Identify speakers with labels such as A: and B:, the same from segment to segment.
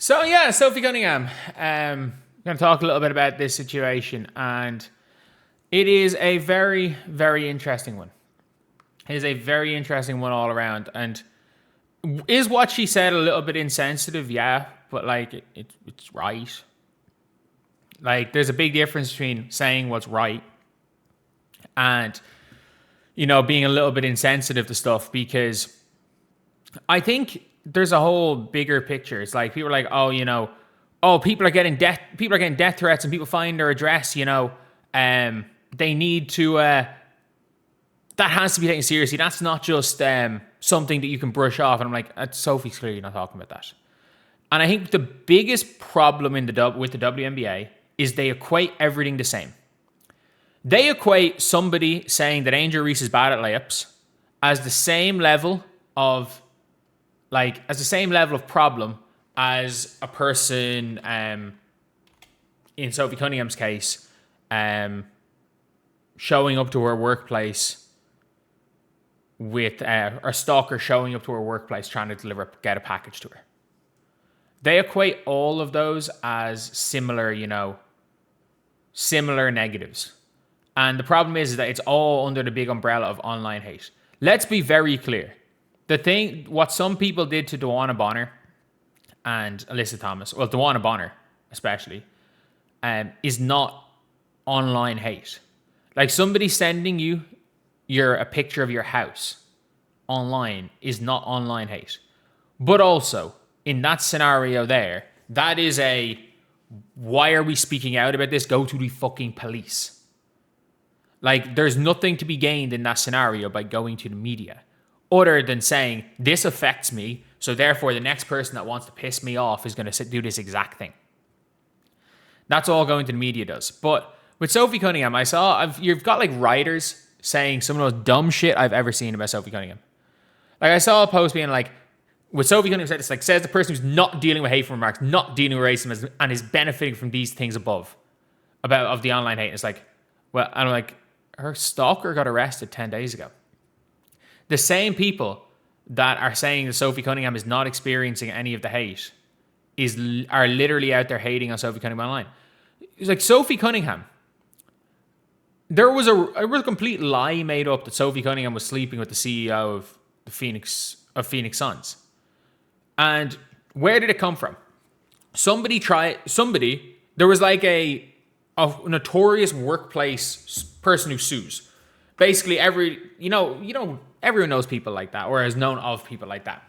A: So yeah, Sophie Cunningham. I'm going to talk a little bit about this situation, and it is a very, very interesting one. It is a very interesting one all around, and is what she said a little bit insensitive? Yeah, but like it's right. Like there's a big difference between saying what's right and being a little bit insensitive to stuff, because I think there's a whole bigger picture. It's like people are like, people are getting death threats, and people find their address. They need to. That has to be taken seriously. That's not just something that you can brush off. And I'm like, Sophie's clearly not talking about that. And I think the biggest problem with the WNBA is they equate everything the same. They equate somebody saying that Angel Reese is bad at layups as the same level of problem as a person in Sophie Cunningham's case showing up to her workplace with a stalker showing up to her workplace trying to get a package to her. They equate all of those as similar negatives. And the problem is that it's all under the big umbrella of online hate. Let's be very clear. What some people did to Dewana Bonner and Alyssa Thomas, well, Dewana Bonner especially, is not online hate. Like somebody sending you a picture of your house online is not online hate. But also, in that scenario there, that is why are we speaking out about this? Go to the fucking police. Like, there's nothing to be gained in that scenario by going to the media, other than saying, this affects me, so therefore the next person that wants to piss me off is going to do this exact thing. That's all going to the media does. But with Sophie Cunningham, you've got like writers saying some of the most dumb shit I've ever seen about Sophie Cunningham. Like I saw a post being like, with Sophie Cunningham said, it's like, says the person who's not dealing with hateful remarks, not dealing with racism, and is benefiting from these things of the online hate. It's like, well, I'm like, her stalker got arrested 10 days ago. The same people that are saying that Sophie Cunningham is not experiencing any of the hate are literally out there hating on Sophie Cunningham online. It's like Sophie Cunningham. There was a complete lie made up that Sophie Cunningham was sleeping with the CEO of the Phoenix Suns. And where did it come from? There was like a notorious workplace person who sues. Basically everyone knows people like that, or has known of people like that.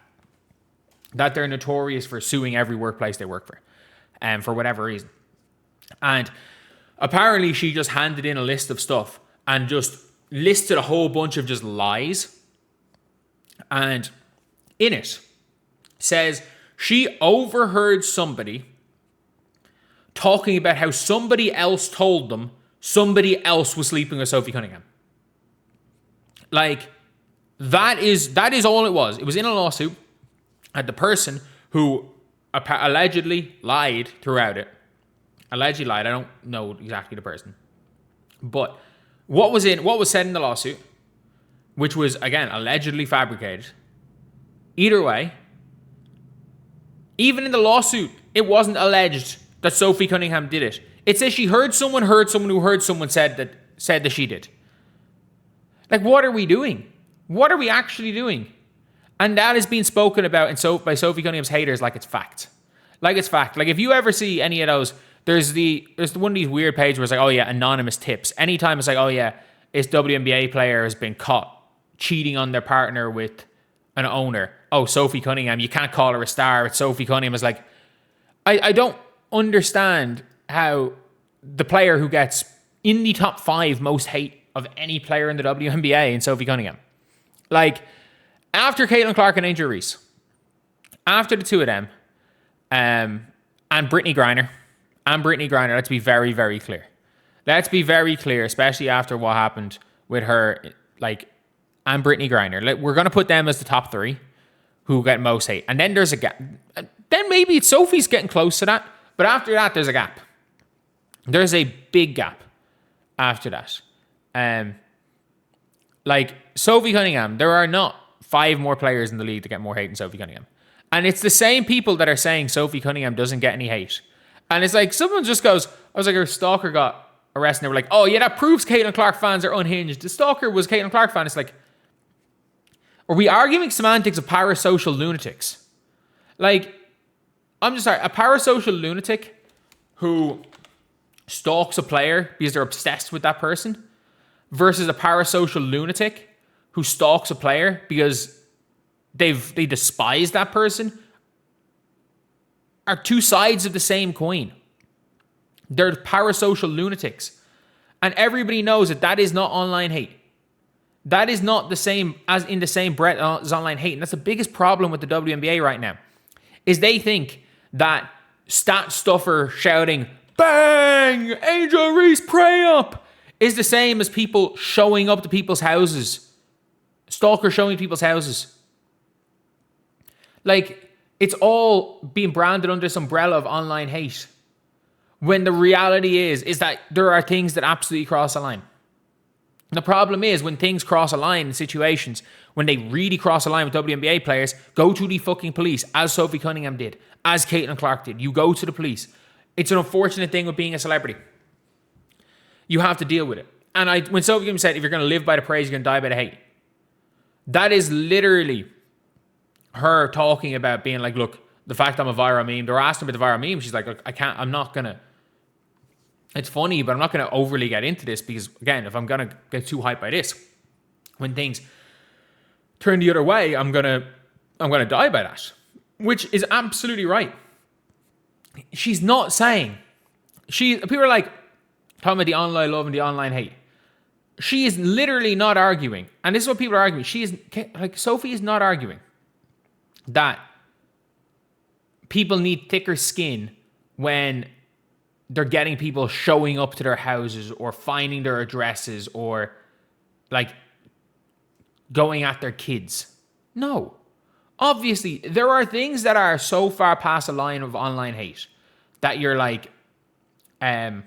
A: That they're notorious for suing every workplace they work for whatever reason. And apparently she just handed in a list of stuff and just listed a whole bunch of just lies. And in it says she overheard somebody talking about how somebody else told them somebody else was sleeping with Sophie Cunningham. Like, that is all it was. It was in a lawsuit, and the person who allegedly lied throughout it. Allegedly lied. I don't know exactly the person. But what was said in the lawsuit, which was, again, allegedly fabricated. Either way, even in the lawsuit, it wasn't alleged that Sophie Cunningham did it. It says she heard someone who heard someone said that she did. Like, what are we doing? What are we actually doing? And that is being spoken about by Sophie Cunningham's haters like it's fact. Like it's fact. Like, if you ever see any of those, there's one of these weird pages where it's like, oh yeah, anonymous tips. Anytime it's like, oh yeah, this WNBA player has been caught cheating on their partner with an owner. Oh, Sophie Cunningham, you can't call her a star. It's Sophie Cunningham. Is like, I don't understand how the player who gets in the top 5 most hate of any player in the WNBA in Sophie Cunningham. Like, after Caitlin Clark and Angel Reese, after the two of them, and Brittany Griner, let's be very, very clear. Let's be very clear, especially after what happened with her, and Brittany Griner. We're going to put them as the top 3 who get most hate. And then there's a gap. Then maybe it's Sophie's getting close to that. But after that, there's a gap. There's a big gap after that. Sophie Cunningham, there are not 5 more players in the league that get more hate than Sophie Cunningham. And it's the same people that are saying Sophie Cunningham doesn't get any hate. And it's like, someone just goes, I was like, her stalker got arrested. And they were like, oh yeah, that proves Caitlin Clark fans are unhinged. The stalker was a Caitlin Clark fan. It's like, are we arguing semantics of parasocial lunatics? Like, I'm just sorry, a parasocial lunatic who stalks a player because they're obsessed with that person versus a parasocial lunatic who stalks a player because they despise that person are two sides of the same coin. They're parasocial lunatics. And everybody knows that is not online hate. That is not the same as in the same breath as online hate. And that's the biggest problem with the WNBA right now, is they think that stat stuffer shouting, bang, Angel Reese, pray up, is the same as people showing up to people's houses. Stalkers showing people's houses. Like, it's all being branded under this umbrella of online hate. When the reality is that there are things that absolutely cross a line. The problem is when things cross a line in situations, when they really cross a line with WNBA players, go to the fucking police, as Sophie Cunningham did, as Caitlin Clark did. You go to the police. It's an unfortunate thing with being a celebrity. You have to deal with it. And when Sophie Cunningham said, if you're going to live by the praise, you're going to die by the hate. That is literally her talking about being like, look, the fact I'm a viral meme. They were asking about the viral meme. She's like, look, I'm not going to. It's funny, but I'm not going to overly get into this because, again, if I'm going to get too hyped by this, when things turn the other way, I'm going to die by that, which is absolutely right. She's not saying, people are like, talking about the online love and the online hate. She is literally not arguing, and this is what people are arguing. Sophie is not arguing that people need thicker skin when they're getting people showing up to their houses or finding their addresses or like going at their kids. No. Obviously, there are things that are so far past the line of online hate that you're like, that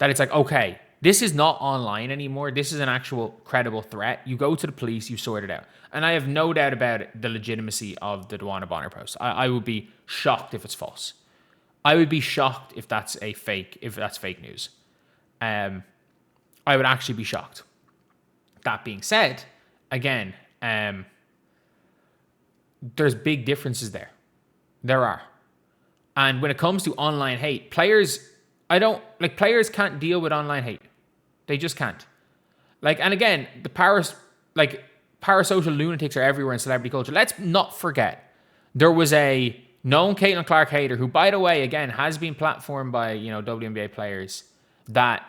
A: it's like, okay, this is not online anymore. This is an actual credible threat. You go to the police, you sort it out. And I have no doubt about the legitimacy of the Breanna Bonner post. I would be shocked if it's false. I would be shocked if that's fake news. I would actually be shocked. That being said, again, there's big differences there. There are. And when it comes to online hate, players can't deal with online hate. They just can't. And again, the parasocial lunatics are everywhere in celebrity culture. Let's not forget, there was a known Caitlin Clark hater who, by the way, again, has been platformed by, WNBA players that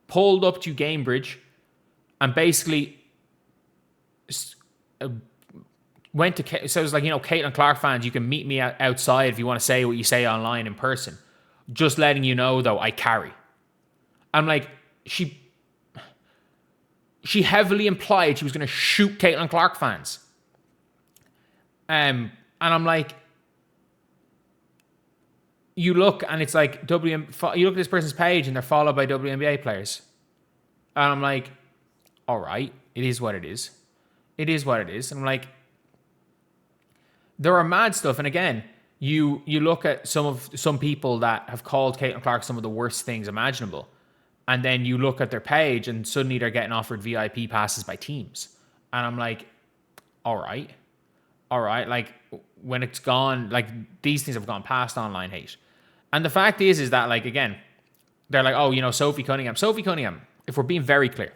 A: pulled up to Gamebridge and basically went to, so it was like, Caitlin Clark fans, you can meet me outside if you want to say what you say online in person. Just letting you know, though, I carry. I'm like, she heavily implied she was going to shoot Caitlin Clark fans. And I'm like, you look and it's like you look at this person's page and they're followed by WNBA players. And I'm like, all right, it is what it is. It is what it is. And I'm like, there are mad stuff. And again, you look at some people that have called Caitlin Clark some of the worst things imaginable. And then you look at their page and suddenly they're getting offered VIP passes by teams. And I'm like, all right. Like, when it's gone, like, these things have gone past online hate. And the fact is that, like, again, they're like, oh, Sophie Cunningham, if we're being very clear,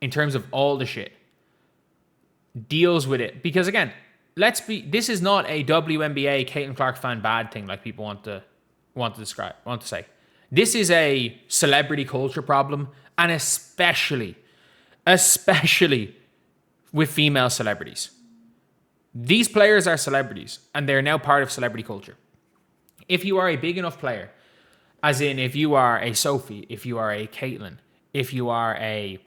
A: in terms of all the shit, deals with it. Because, again, this is not a WNBA Caitlin Clark fan bad thing like people want to say. This is a celebrity culture problem, and especially with female celebrities. These players are celebrities, and they're now part of celebrity culture. If you are a big enough player, as in if you are a Sophie, if you are a Caitlin, if you are a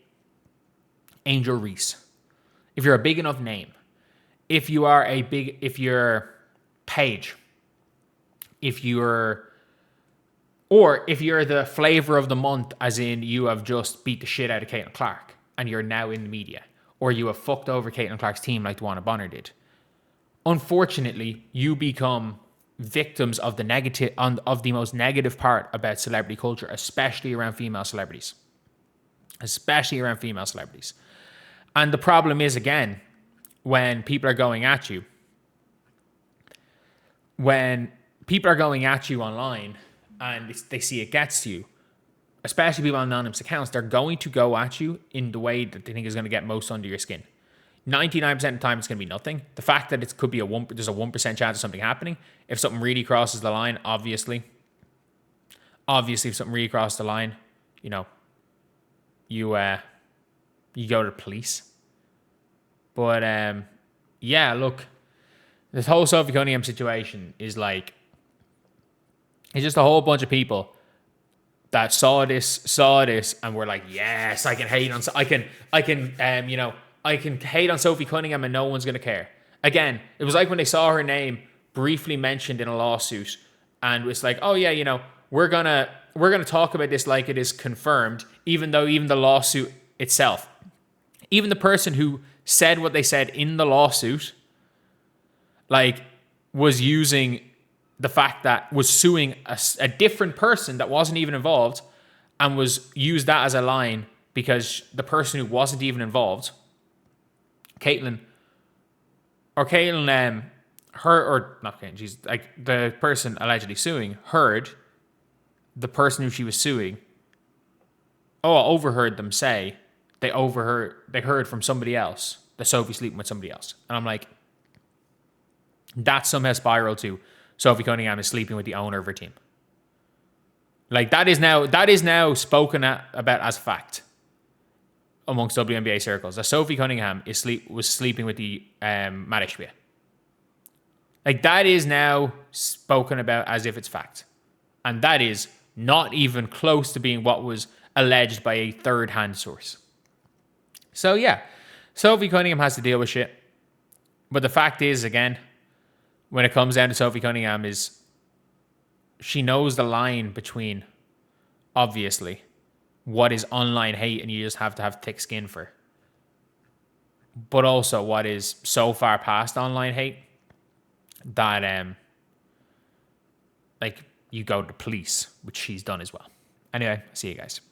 A: Angel Reese, if you're a big enough name, if you're Paige, if you're the flavor of the month, as in you have just beat the shit out of Caitlin Clark and you're now in the media, or you have fucked over Caitlin Clark's team like Breanna Bonner did, unfortunately, you become victims of the negative, of the most negative part about celebrity culture, especially around female celebrities. Especially around female celebrities. And the problem is, again, when people are going at you, online and they see it gets to you, especially people on anonymous accounts, they're going to go at you in the way that they think is going to get most under your skin. 99% of the time, it's going to be nothing. The fact that it could be there's a 1% chance of something happening. If something really crosses the line, obviously, if something really crosses the line, you know, you go to the police. But yeah, look, this whole Sophie Cunningham situation is like, it's just a whole bunch of people that saw this, and were like, yes, I can hate on, I can hate on Sophie Cunningham and no one's gonna care. Again, it was like when they saw her name briefly mentioned in a lawsuit, and it's like, oh yeah, you know, we're gonna talk about this like it is confirmed, even though even the lawsuit itself, even the person who said what they said in the lawsuit, like, was using the fact that was suing a different person that wasn't even involved, and was used that as a line because the person who wasn't even involved, the person allegedly suing, heard the person who she was suing, overheard them say they heard from somebody else that Sophie's sleeping with somebody else. And I'm like, that somehow spiraled to Sophie Cunningham is sleeping with the owner of her team. Like, that is now spoken about as fact amongst WNBA circles, that Sophie Cunningham was sleeping with the Marishbia. Like, that is now spoken about as if it's fact. And that is not even close to being what was alleged by a third-hand source. So yeah, Sophie Cunningham has to deal with shit. But the fact is, again, when it comes down to Sophie Cunningham, is she knows the line between, obviously, what is online hate and you just have to have thick skin for, but also what is so far past online hate that like, you go to the police, which she's done as well. Anyway, see you guys.